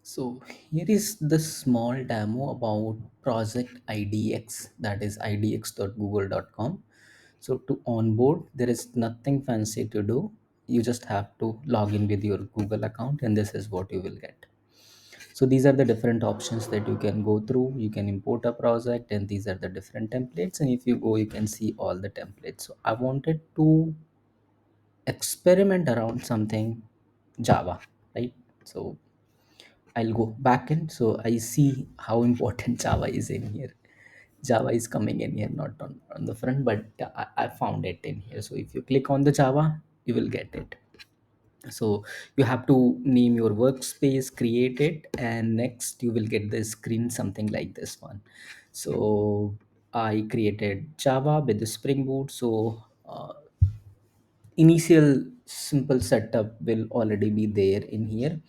So here is the small demo about Project IDX, that is idx.google.com. So to onboard, there is nothing fancy to do. You just have to log in with your Google account, and this is what you will get. So these are the different options that you can go through. You can import a project, and these are the different templates. And if you go, you can see all the templates. So I wanted to experiment around something Java, right? So I'll go back in. So I see how important Java is in here. Java is coming in here, not on the front, but I found it in here. So if you click on the Java, you will get it. So you have to name your workspace, create it, and next you will get the screen something like this one. So I created Java with the Spring Boot. So initial simple setup will already be there in here,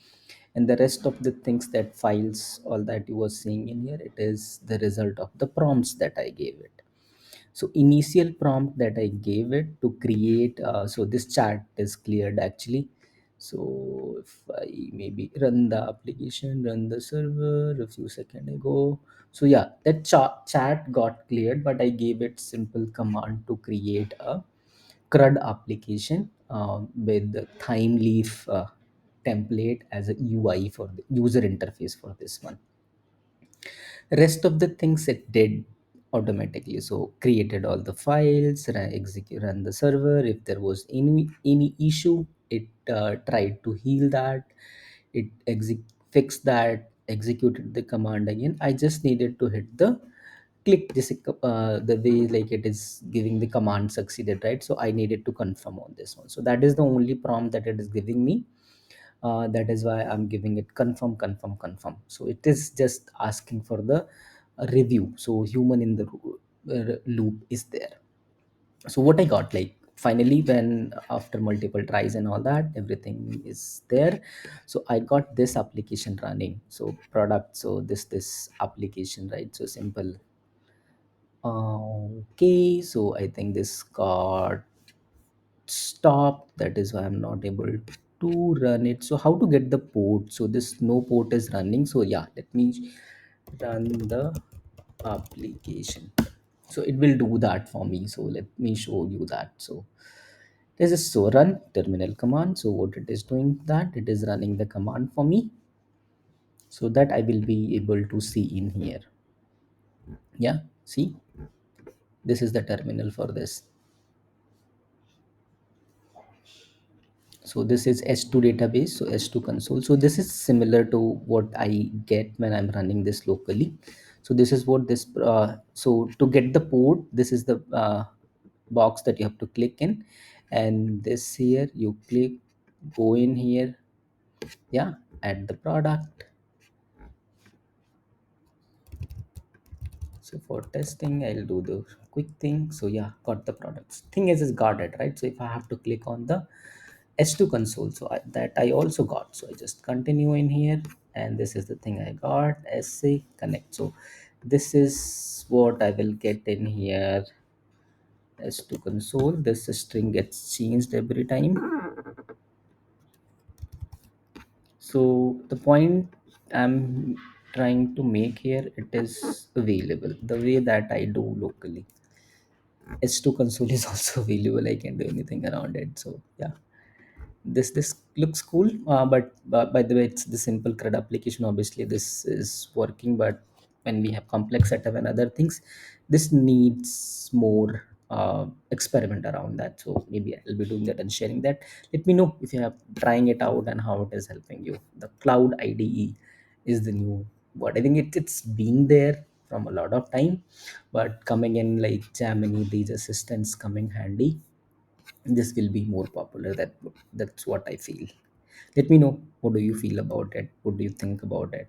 and the rest of the things, that files, all that you were seeing in here, it is the result of the prompts that I gave it. So initial prompt that I gave it to create, so this chat is cleared actually. So if I maybe run the application, run the server a few seconds ago, so yeah, that chat got cleared, but I gave it simple command to create a CRUD application with the time leaf template as a UI for the user interface for this one. Rest of the things it did automatically. So created all the files, run the server. If there was any issue, it tried to heal that. It fixed that, executed the command again. I just needed to hit the click this, the way like it is giving the command succeeded, right? So I needed to confirm on this one. So that is the only prompt that it is giving me. That is why I'm giving it confirm, confirm, confirm. So it is just asking for the review. So human in the loop is there. So what I got, like, finally, when after multiple tries and all that, everything is there. So I got this application running. So product, so this application, right? So simple. Okay, so I think this got stopped. That is why I'm not able to run it. So how to get the port? So this no port is running. So yeah, let me run the application. So it will do that for me. So let me show you that. So this is so run terminal command. So what it is doing, that it is running the command for me, so that I will be able to see in here. Yeah, see, this is the terminal for this. So this is s2 database, so s2 console. So this is similar to what I get when I'm running this locally. So this is what this so to get the port, this is the box that you have to click in, and this here you click, go in here, yeah, add the product. So for testing, I'll do the quick thing. So yeah, got the products. Thing is got it, right? So if I have to click on the s2 console, so that I also got. So I just continue in here, and this is the thing I got, sa connect. So this is what I will get in here. S2 console, this string gets changed every time. So the point I'm trying to make here, it is available the way that I do locally. S2 console is also available. I can do anything around it. So yeah, this looks cool. But by the way, it's the simple CRUD application. Obviously, this is working, but when we have complex setup and other things, this needs more experiment around that. So maybe I'll be doing that and sharing that. Let me know if you are trying it out and how it is helping you. The cloud IDE is the new word. I think it's been there from a lot of time, but coming in like Gemini, these assistants coming handy, this will be more popular. That's what I feel. Let me know, what do you feel about it, what do you think about it?